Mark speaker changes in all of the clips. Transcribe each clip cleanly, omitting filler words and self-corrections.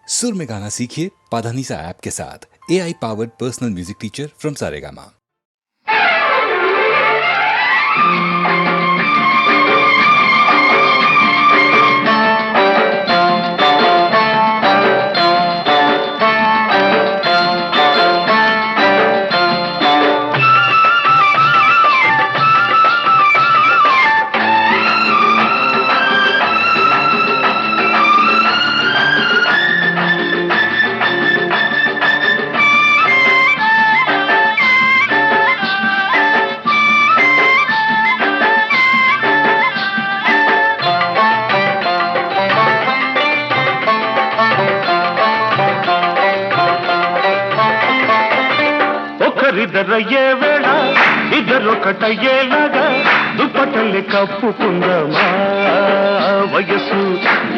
Speaker 1: सुर में गाना सीखिए पाधानीसा ऐप के साथ। AI powered personal music teacher from Saregama.
Speaker 2: ఒకరిద్దరయ్యే వేళ ఇద్దరొకటయ్యేలాగా దుప్పటల్ని కప్పుకుందామా, వయసు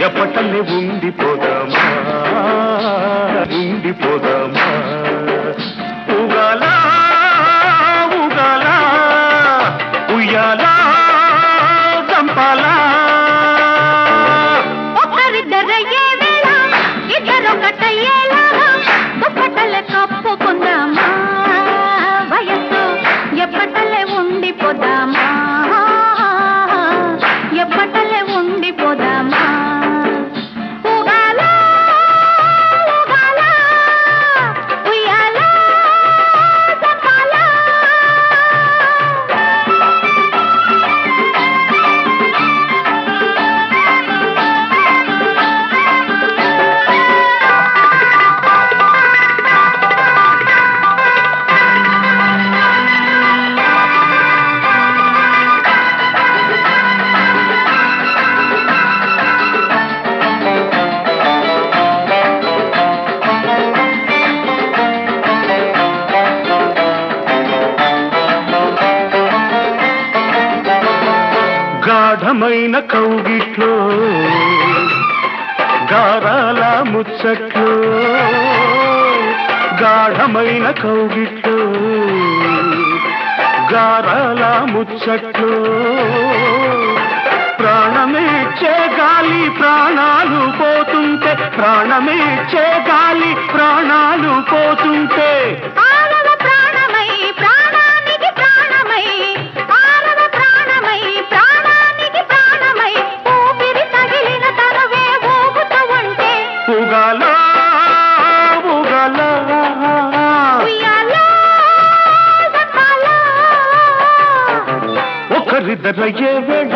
Speaker 2: ఎప్పటల్ని ఉండిపోదామా ఉండిపోదామా. ఉగాలా ఉగాలా ఉయ్యాలా చంపాలా.
Speaker 3: ఒకరిద్దరయ్యే వేళ ఇద్దరొకటయ్యేలాగా దుప్పటల్ని కప్పుకుందామా, వయసు ఎప్పటలే ఉండిపోదామా ఎప్పటలే ఉండిపోదామా. ఊగాలా ఊగాలా ఉయ్యాలా చంపాలా.
Speaker 2: గాఢమైన కౌగిట్లో గారాల ముచ్చట్లో, గాఢమైన కౌగిట్లో గారాల ముచ్చట్లో, ప్రాణమిచ్చే గాలి ప్రాణాలు పోతుంటే, ప్రాణమిచ్చే గాలి ప్రాణాలు పోతుంటే.
Speaker 3: ఆరవ ప్రాణమై ప్రాణానికి ప్రాణమై, ఆరవ ప్రాణమై ప్రాణానికి ప్రాణమై, ఊపిరి తగిలిన తనవే ఊగుతూ ఉంటే.
Speaker 2: ఉగాలా ఉగాలా
Speaker 3: ఉయ్యాలా చంపాలా.
Speaker 2: ఒకరిద్దరయ్యే వేళ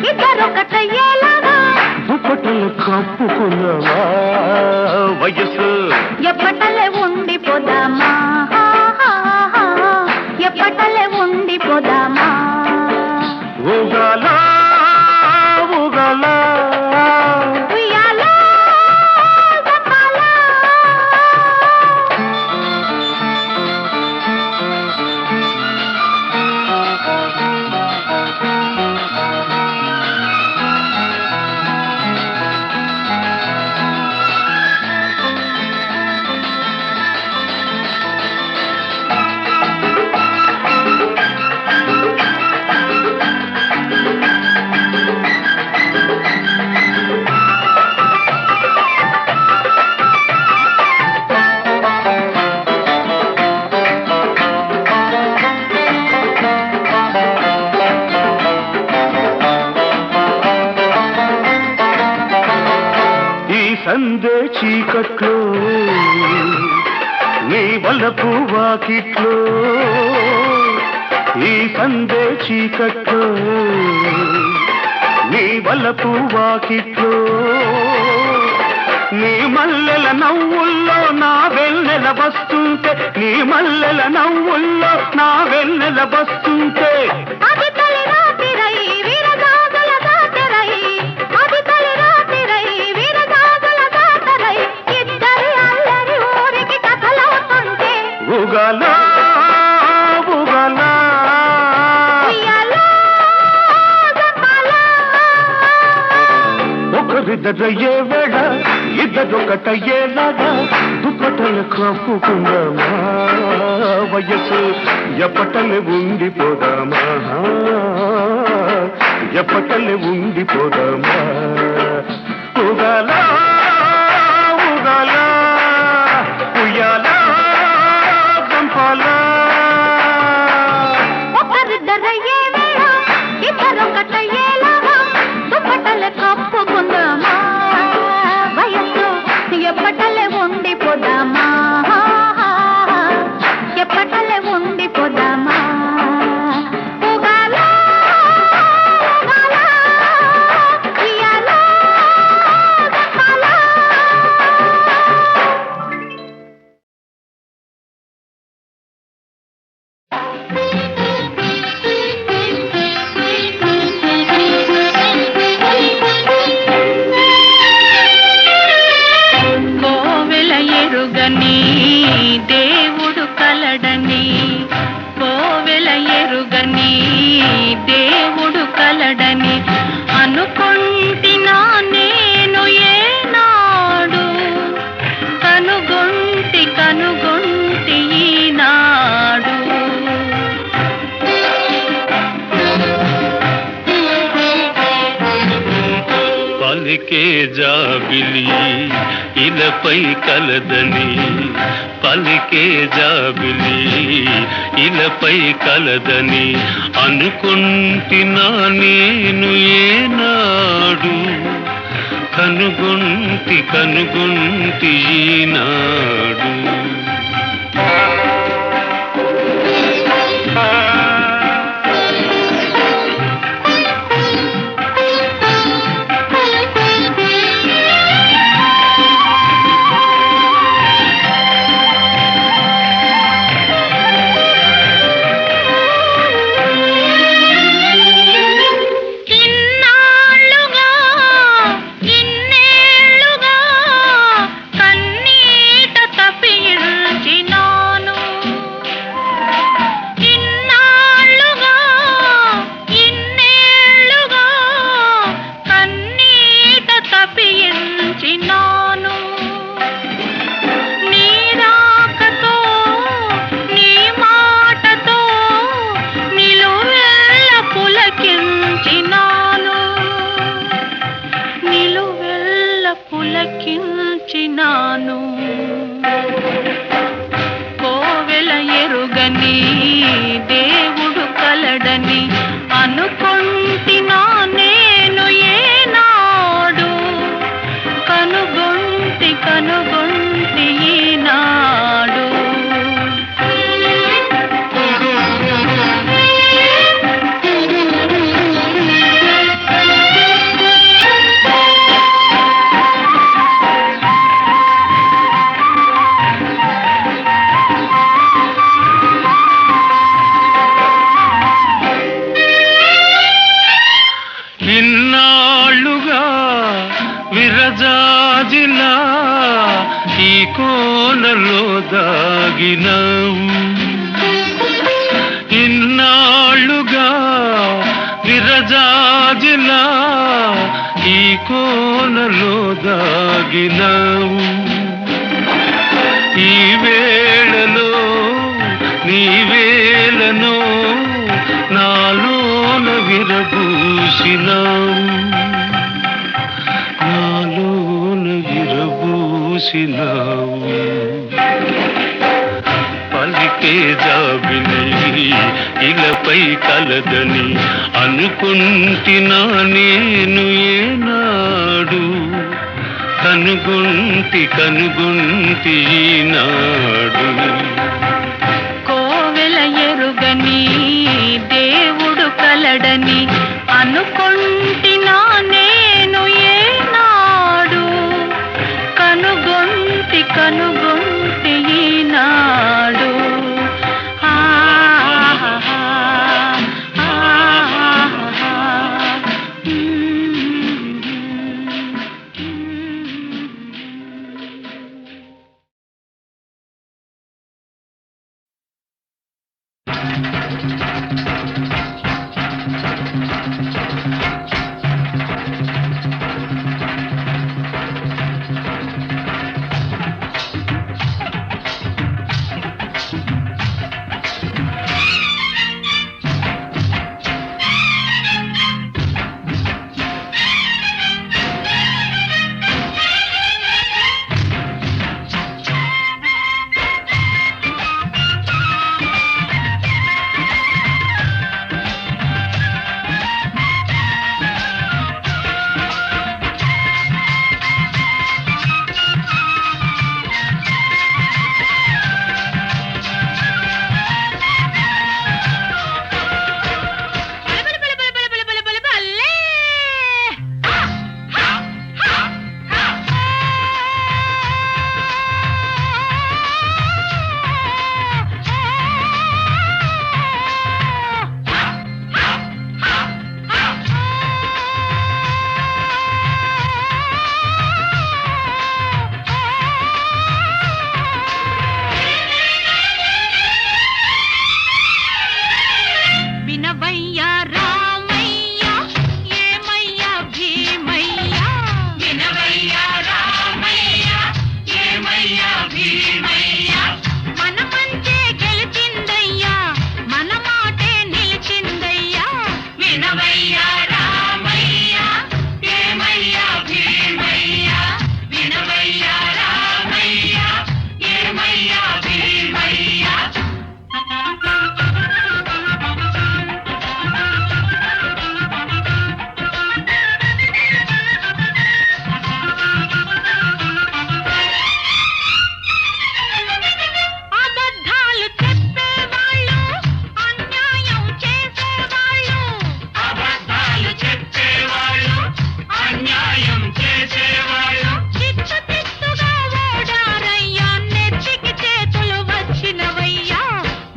Speaker 3: ఇద్దరొకటయ్యేలాగా
Speaker 2: దుప్పటలు కప్పుకున్నావా, వయసు
Speaker 3: ఎప్పటలే ఉండిపోదామా ఎప్పటలే ఉండిపోదామా.
Speaker 2: ఉగాలా ఉగాలా
Speaker 3: ఉయ్యాలా చంపాలా. సందే చీకట్లో నీ వలపు వాకిట్లో, ఈ సందే చీకట్లో నీ వలపు వాకిట్లో, నీ మల్లెల నవ్వుల్లో నా వెన్నెల వస్తుంటే, నీ మల్లెల నవ్వుల్లో నా వెన్నెల వస్తుంటే. అది తొలి రాత్రిరై వీరగాథల దాటరై, అది తొలి రాత్రిరై వీరగాథల దాటరై, ఇద్దరి అల్లరి ఊరికి కథలవుతుంటే.
Speaker 2: ఉగాలా ఉగాలా
Speaker 3: ఉయ్యాలా చంపాలా.
Speaker 2: ఒకరిద్దరయ్యే వేళ ఇద్దరొకటయ్యేలాగా దుప్పటలు కప్పుకుందామా, వయసు ఎప్పటలే ఉండిపోదామా ఎప్పటలే ఉండిపోదామా. ఉగాలా ఉగాలా
Speaker 3: కలడని కోవెల ఎరుగని దేవుడు కలడని అనుకొంటినా నేను ఏనాడు కనుగొంటి ఈనాడు
Speaker 2: పలికే జాబిలి ఇలపై కలదని పలికే జాబిలి ఇలపై కలదని అనుకుంటున్నా నేను ఏనాడు కనుగొంటి ఈనాడు
Speaker 3: పులకించినాను కోవెల ఎరుగని దేవుడు కలడని అనుకొంటినా నేను ఏనాడు కనుగొంటి ఈనాడు
Speaker 2: ఇన్నాళ్ళుగా విరజాజిలా ఈ కోనలో దాగినావు ఇన్నాళ్ళుగా విరజాజిలా ఈ కోనలో దాగినావు ఈ వేళలో నీ వేళను నాలోన విరబూసినావు పలికే జాబిలి ఇలపై కలదని అనుకుంటున్నా నేను ఏనాడు కనుగొంటి ఈనాడు
Speaker 3: కోవెల ఎరుగని దేవుడు కలడని అనుకొంటినా నేను ఏనాడు కనుగొంటి ఈనాడు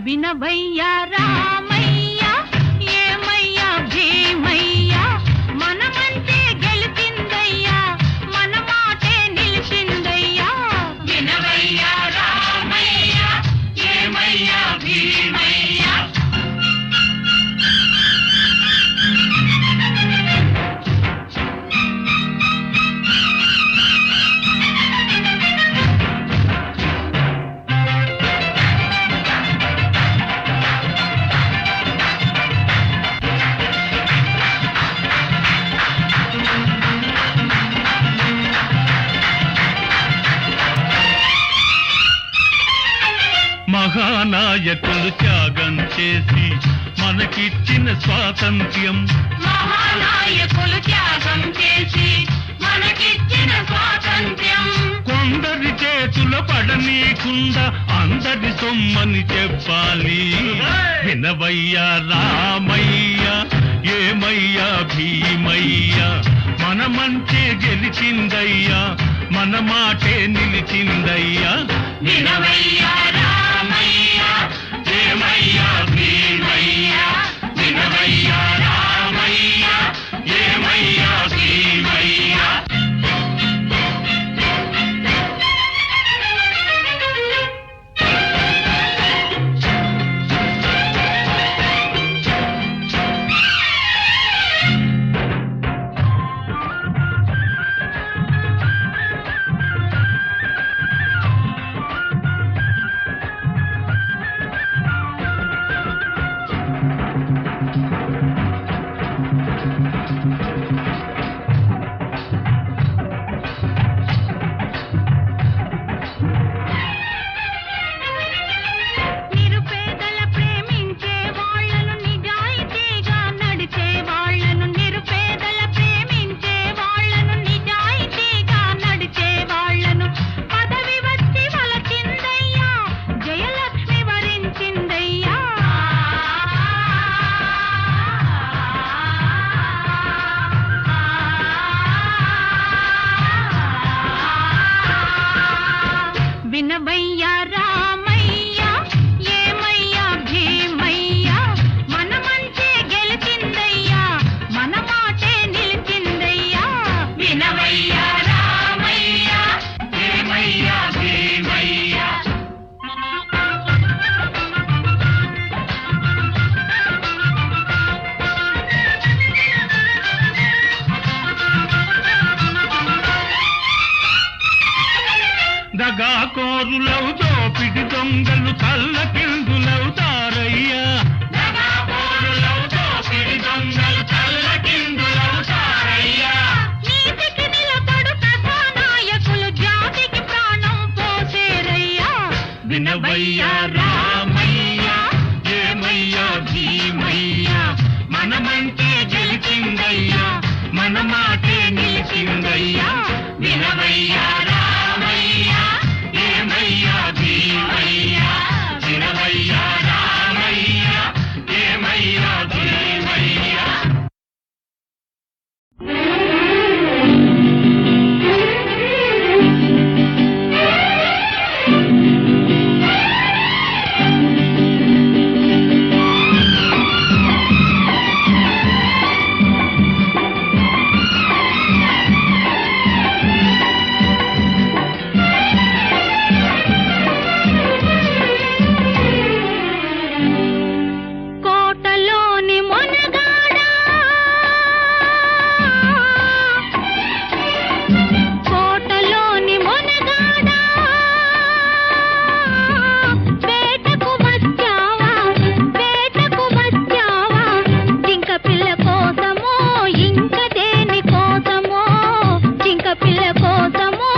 Speaker 3: వినవయ్యా రామయ్య ఏమయ్యా భీమయ్య మనమంటే గెలిచిందయ్యా మన మాటే నిలిచిందయ్యా వినవయ్యా రామయ్య ఏమయ్యా భీమయ్య
Speaker 2: మహానాయకులు త్యాగం చేసి మనకిచ్చిన స్వాతంత్ర్యం
Speaker 3: మహానాయకులు త్యాగం చేసి మనకిచ్చిన స్వాతంత్ర్యం
Speaker 2: కొందరి చేతుల పడనీకుండా అందరి సొమ్మని చెప్పాలి వినవయ్యా రామయ్య ఏమయ్యా భీమయ్య మనమంటే గెలిచిందయ్యా మన మాటే నిలిచిందయ్యా
Speaker 3: వినవయ్యా రామయ్య
Speaker 2: ఏమయ్యా భీమయ్య వినవయ్యా రామయ్య ఏమయ్యా భీమయ్య
Speaker 3: నిరుపేదల ప్రేమించే వాళ్ళను నిజాయితీగా నడిచే వాళ్ళను నిరుపేదల ప్రేమించే వాళ్ళను నిజాయితీగా నడిచే వాళ్ళను పదవి వచ్చి వలచిందయ్యా జయలక్ష్మి వరించిందయ్యా వినవయ్యా రామయ్య ఏమయ్యా భీమయ్య మనమంటే గెలిచిందయ్యా మన మాటే నిలిచిందయ్యా వినవయ్యా రామయ్య
Speaker 2: ఏమయ్యా భీమయ్య దగాకోరులవు దోపిడి దొంగలు తల్లకిందులవుతారయ్యా దగాకోరులవు దోపిడి దొంగలు తల్లకిందులవుతారయ్యా
Speaker 3: నీతికి నిలబడు కథానాయకులు జాతికి ప్రాణం పోసేరయ్యా
Speaker 2: వినవయ్యా రామయ్య ఏమయ్యా భీమయ్య మనమంటే గెలిచిందయ్యా మన మాటే నిలిచిందయ్యా వినవయ్యా రామయ్య ఏమయ్యా భీమయ్య వినవయ్యా రామయ్య ఏమయ్యా భీమయ్య
Speaker 3: కోటలోని మొనగాడా కోటలోని మొనగాడా వేటకు వచ్చావా జింక పిల్ల కోసమో ఇంక దేని కోసమో జింక పిల్ల కోసమో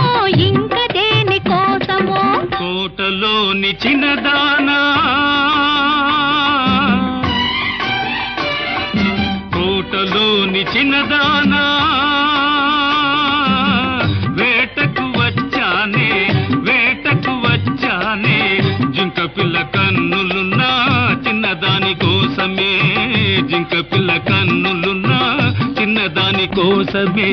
Speaker 3: ఇంక దేని కోసమో
Speaker 2: కోటలోని చిన్నదానా చిన్నదానా వేటకు వచ్చానే వేటకు వచ్చానే జింక పిల్ల కన్నులున్నా చిన్నదాని కోసమే జింక పిల్ల కన్నులున్నా చిన్నదాని కోసమే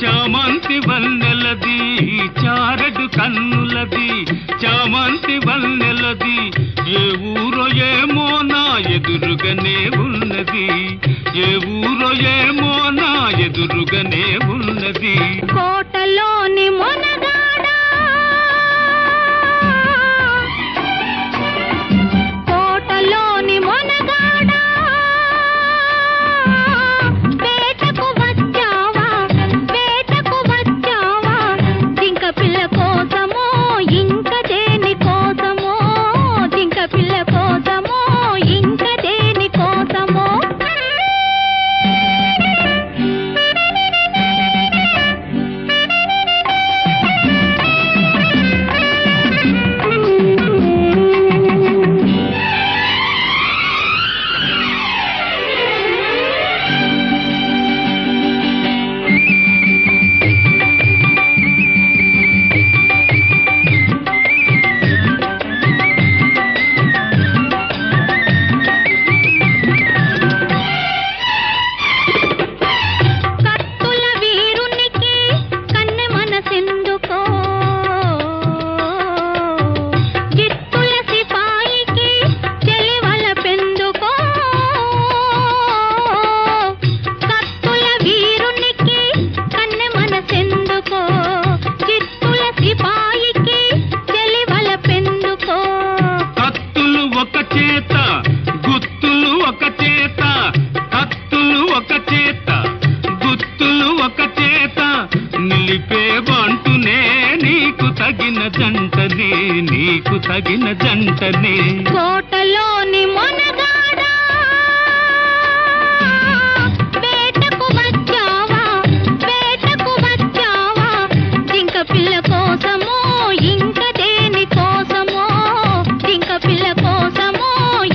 Speaker 2: చామంతి వన్నెలది చారడు కన్నులది చామంతి వన్నెలది ఏ ఊరో ఏమో నా ఎదురుగానే ఉన్నది ఏ ఊరో ఏమో నా ఎదురుగానే ఉన్నది
Speaker 3: కోటలోని మొనగాడా కోటలోని మొనగాడా వేటకు వచ్చావా వేటకు వచ్చావా జింక పిల్ల కోసమో ఇంక దేని కోసమో జింక పిల్ల కోసమో ఇంక దేని కోసమో
Speaker 2: నీకు తగిన జంటనే
Speaker 3: కోటలోని మొనగాడా వేటకు వచ్చావా వేటకు వచ్చావా జింక పిల్ల కోసమో ఇంక దేని కోసమో జింక పిల్ల కోసమో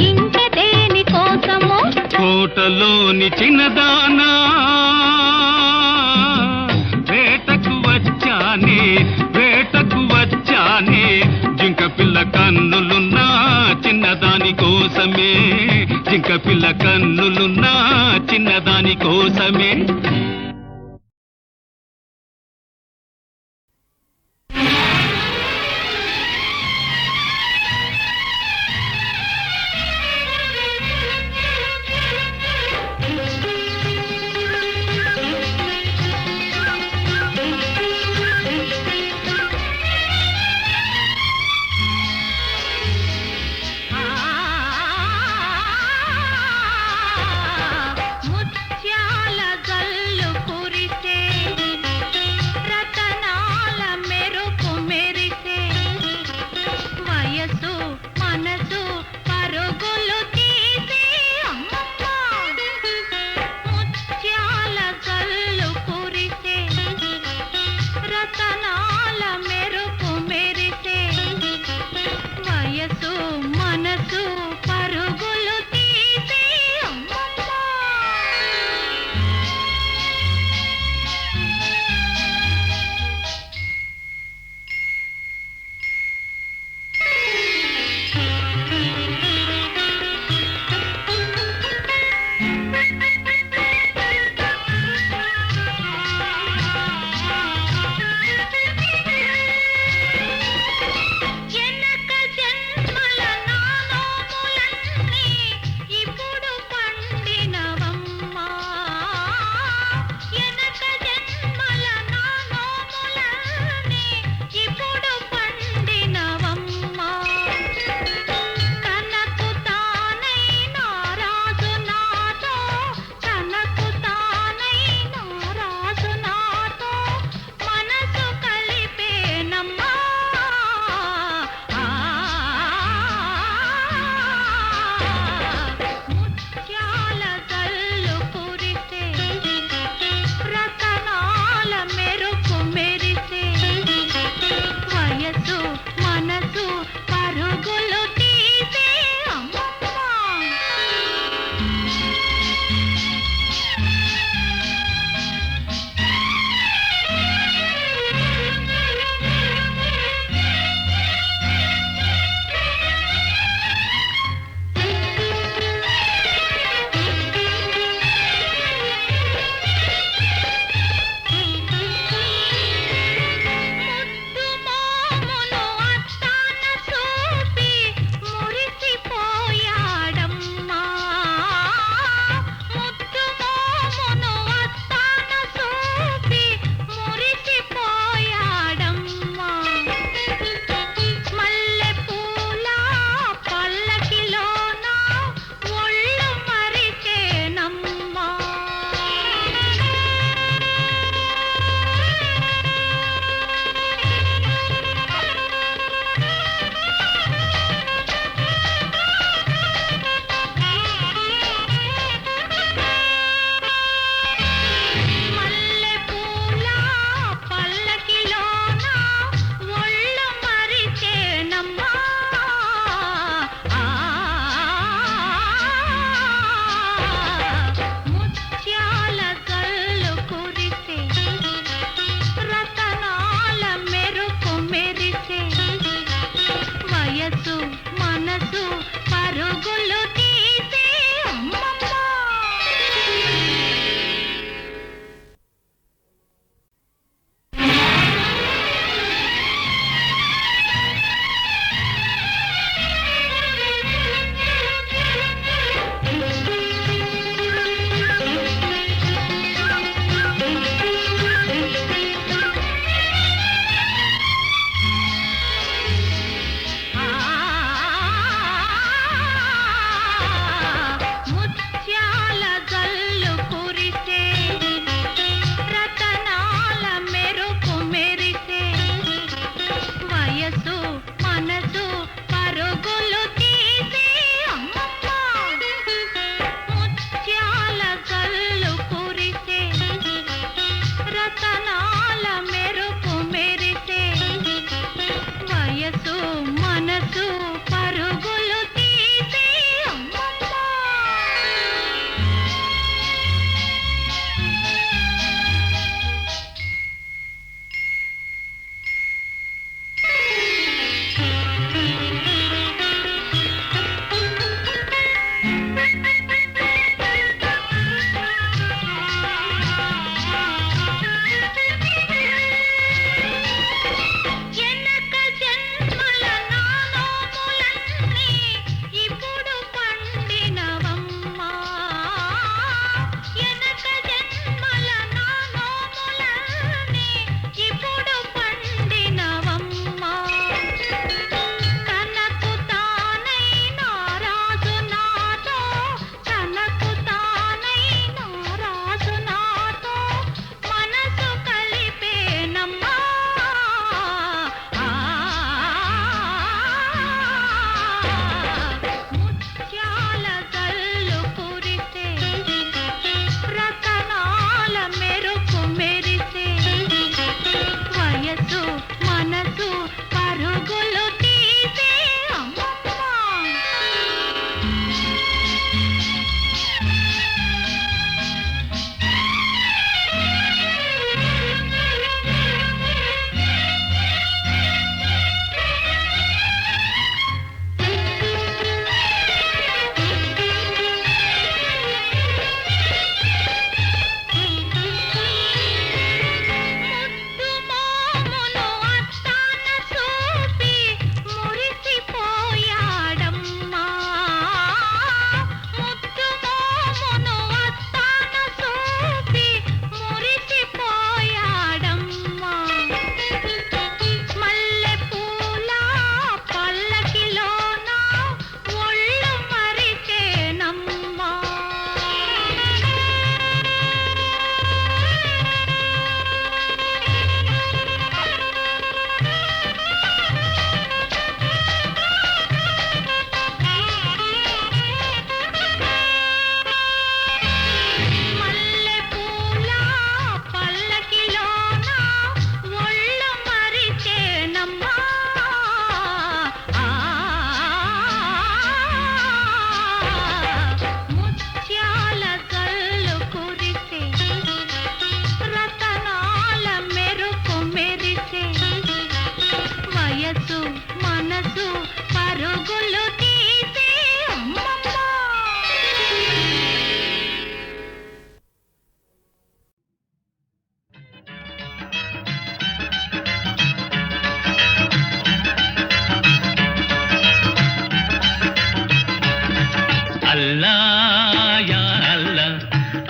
Speaker 3: ఇంక దేని కోసమో
Speaker 2: కోటలోని చిన్నదానా వేటకు వచ్చానే వేటకు వచ్చానే జింక పిల్ల కన్నులున్నా చిన్నదాని కోసమే జింక పిల్ల కన్నులున్నా చిన్నదాని కోసమే
Speaker 3: ముత్యాల గల్లు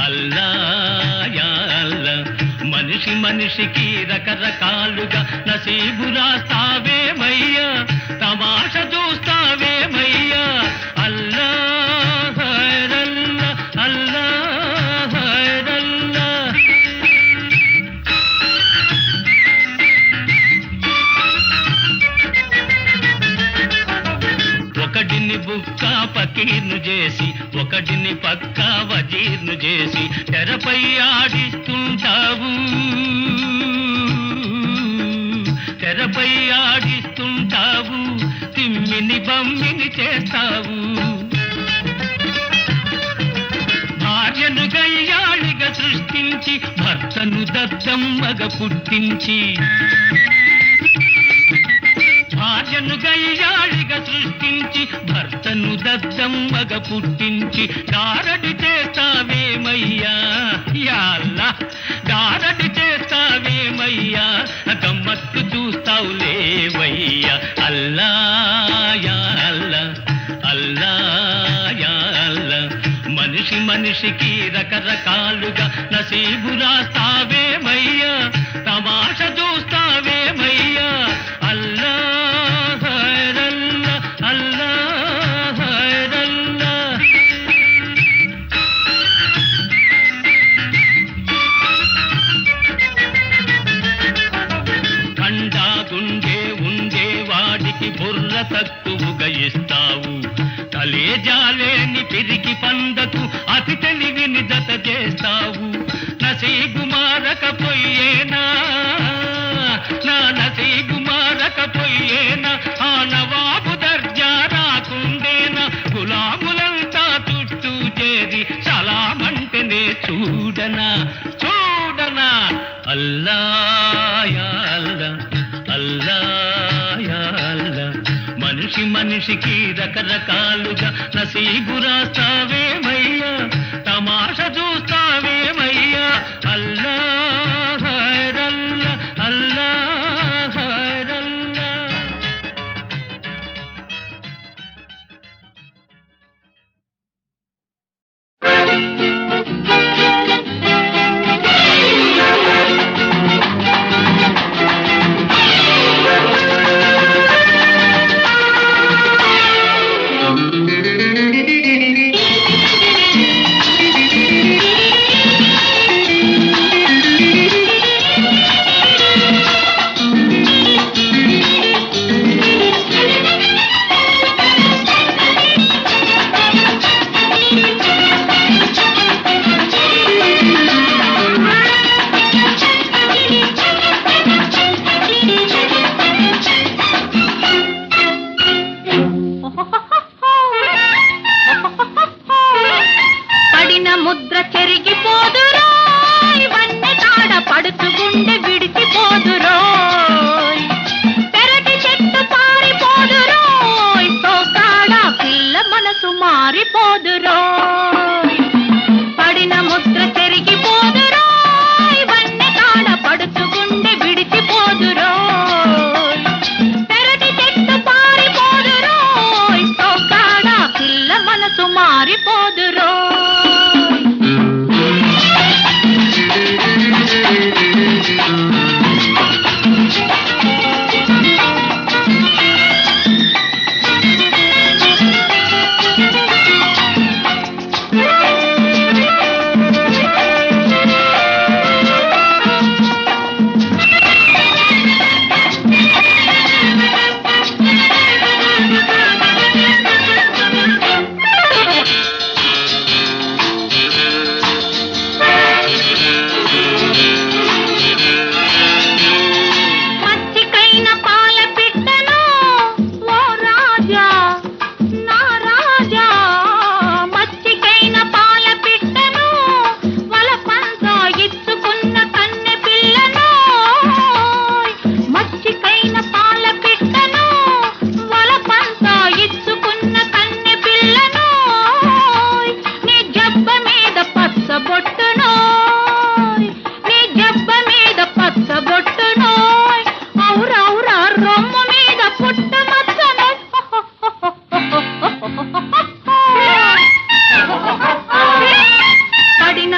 Speaker 2: అల్లా యా అల్లా. మనిషి మనిషికి రకరకాలుగా నసీబు రాస్తావేమయ్యా, తమాష చూస్తావేమయ్యా. అల్లా హైరల్లా, అల్లా హైరల్లా. ఒకటిని బుక్క పకీర్ను చేసి, ఒకటిని పక్క వజీర్ను చేసి తెరపై ఆడిస్తుంటావు, తెరపై ఆడిస్తుంటావు. తిమ్మిని బమ్మిని చేస్తావు. భార్యను గయ్యాళిగా సృష్టించి, భర్తను దద్దమ్మగా పుట్టించి, భార్యను గయ్యాళిగా సృష్టించి, భర్తను దద్దమ్మగా పుట్టించి గారడి చేస్తావేమయ్యా. యా అల్లా, గారడి చేస్తావేమయ్యా, గమ్మత్తు చూస్తావులేవయ్యా. అల్లా యా అల్లా, అల్లా యా అల్లా. మనిషి మనిషికి రకరకాలుగా నసీబు రాస్తావేమయ్యా, తమాష చూస్తావేమయ్యా. అల్లా హైరల్లా, అల్లా హైరల్లా. కండా గుండె ఉండే వాడికి బుర్ర తక్కువగా ఇస్తావు, కలేజాలేని పిరికి పందకు అతి తెలివిని జత చేస్తావు. నసీబు మారకపోయేనా, నా నసీబు మారకపోయేనా, ఆ నవాబు దర్జా రాకుండేనా. గులాములంతా చుట్టూ చేరి సలామంటేనే చూడనా, చూడనా. అల్లా యా అల్లా, అల్లా యా అల్లా. మనిషి మనిషికి రకరకాలుగా నసీబు రాస్తావేమయ్యా, తమాష చూస్తావేమయ్యా. అల్లా హైరల్లా, అల్లా హైరల్లా.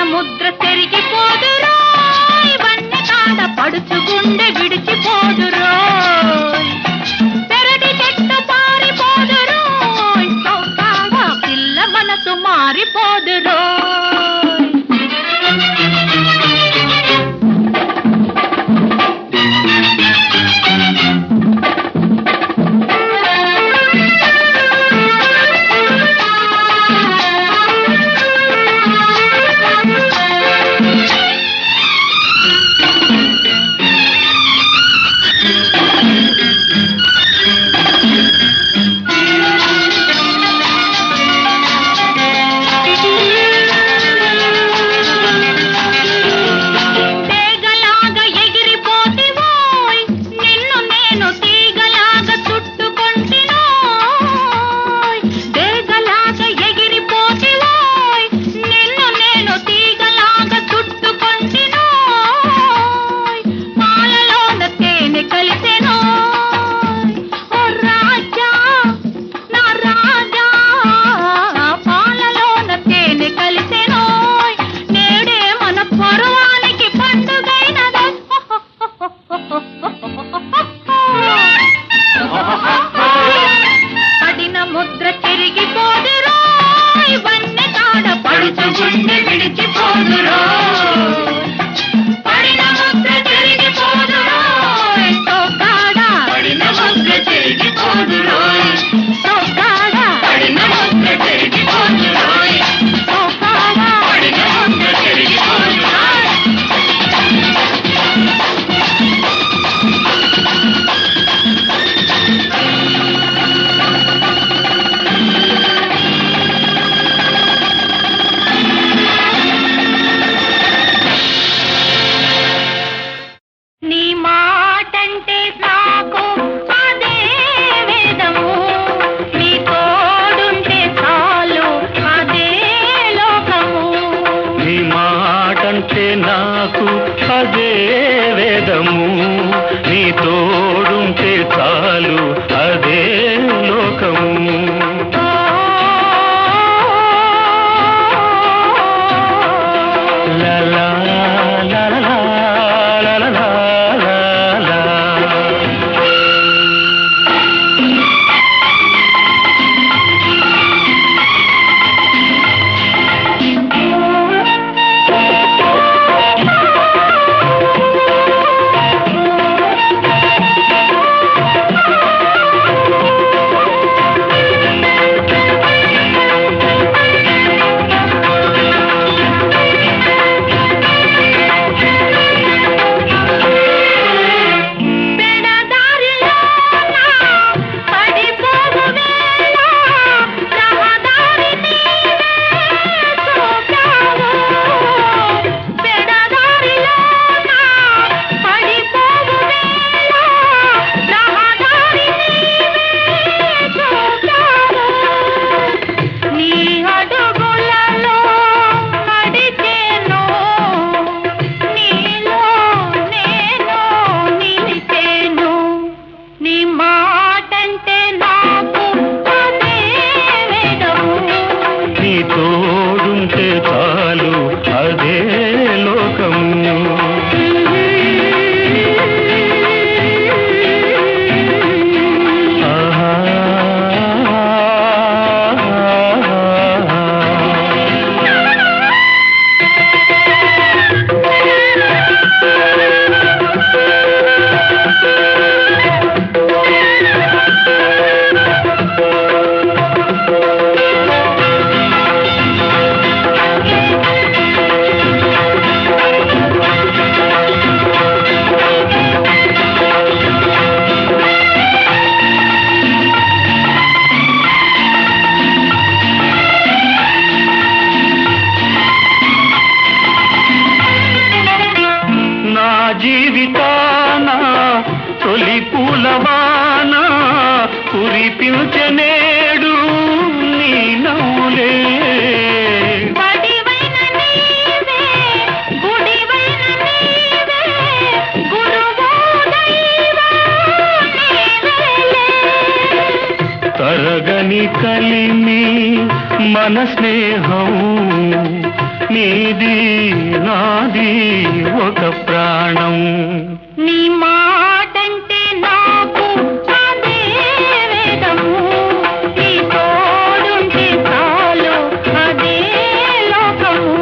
Speaker 3: ముద్ర చెరిగిపోదురో ఇవన్నీ కాడ పడుచుగుండె విడిచిపోదురో పెరటి చెట్టు పారిపోదురో సౌకాగా పిల్ల మనసు మారిపోదురో
Speaker 2: కురిపించనేడు నీ నవ్వులే తరగని కలిమి మన స్నేహం నీ నీది నాది ఒక ప్రాణం.
Speaker 3: నీ మాటంటే నాకు అదే వేదము, నీ తోడుంటే చాలు అదే లోకము.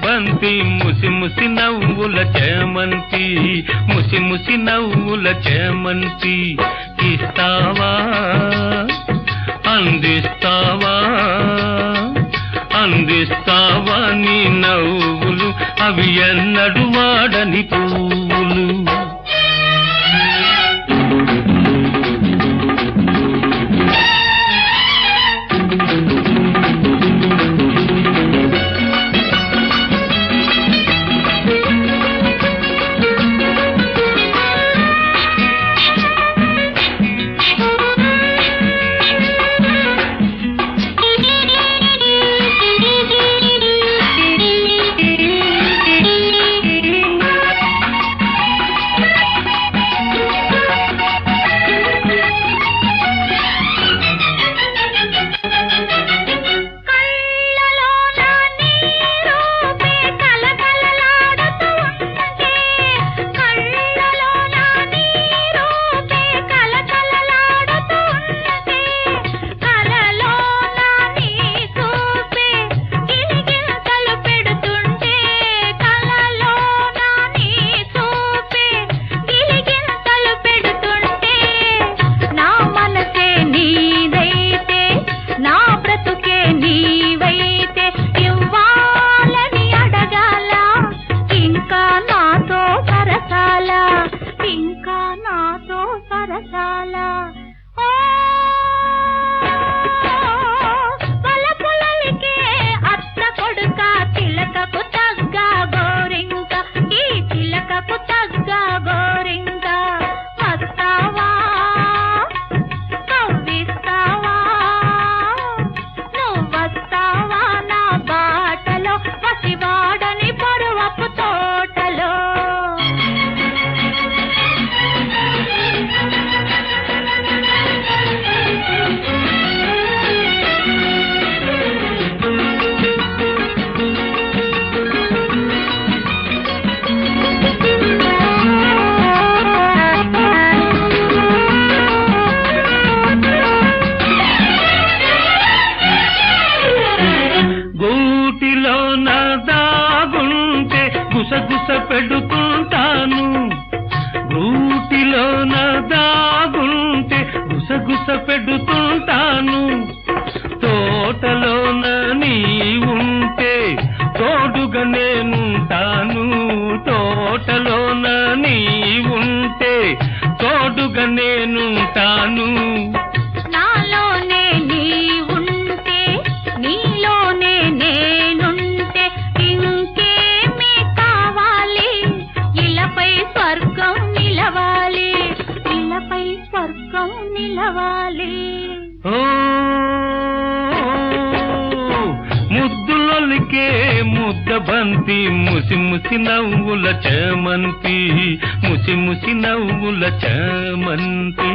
Speaker 2: బంతి ముసి ముసి నవ్వుల చేమంతి ముసి ముసి నవ్వుల చేమంతి ఇస్తావా అందిస్తావా అందిస్తావా నీ నవ్వులు అవి ఎన్నడు వాడని పువ్వులు. గుసగుస పెడుతుంటాను గూటిలోన దాగుంటే గుసగుస పెడుతుంటాను తోటలోన నీ ఉంటే తోడుగా నేనుంటాను తోటలోన నీ ఉంటే తోడుగా నేనుంటాను
Speaker 3: నాలోనే నీ ఉంటే నీలోనే నేనుంటే ఇంకేమి కావాలి ఇలపై స్వర్గం నిలవాలి ఇలపై స్వర్గం నిలవాలి
Speaker 2: ముద్దులొలికే ముద్ద బంతి ముసి ముసి నవ్వుల చేమంతి ముసి ముసి నవ్వుల చేమంతి